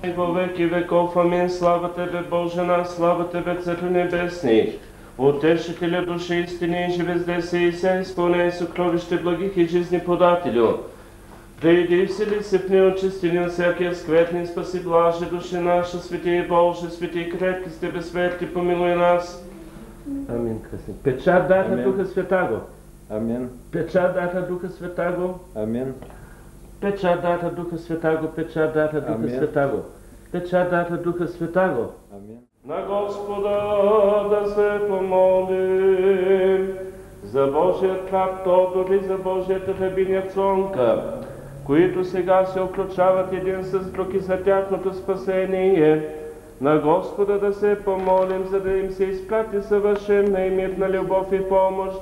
Во веки веков, амин. Слава Тебе, Боже наш, слава Тебе, Царю Небесный. Утешителя души истини, живи здесь и ся, исполняй сокровище благих и жизнеподателю. Приди, всели се в неочистени всякия скветни, спаси блаже души наша, свети Боже, свети крепки с Тебе свети, помилуй нас. Амин, крестник. Печат дата Духа Святаго. Амин. Печат дата Духа Святаго. Амин. Печат дата Духа Святаго, печат дата Духа Святаго. Печат дата Духа Святаго. Амин. На Господа да се помолим, за Божият раб Тодор и за Божията рабиня Цонка, които сега се оключават един с друг и за тяхното спасение. На Господа да се помолим, за да им се изпрати съвършена и мирна любов и помощ.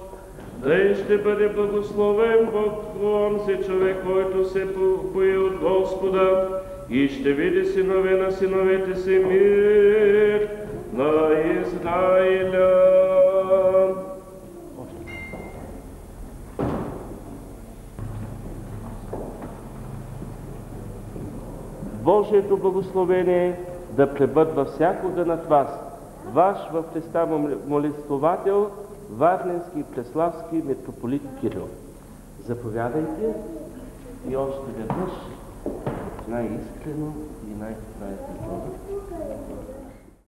Да и ще бъде благословен Бог, онзи човек, който се бои от Господа и ще види синове на синовете си мир на Израиля. Божието благословение да пребъдва всякога над вас, ваш в Христа молитвовател, Варненски и Преславски митрополит Кирил. Заповядайте и още веднъж най-искрено и най-искрено.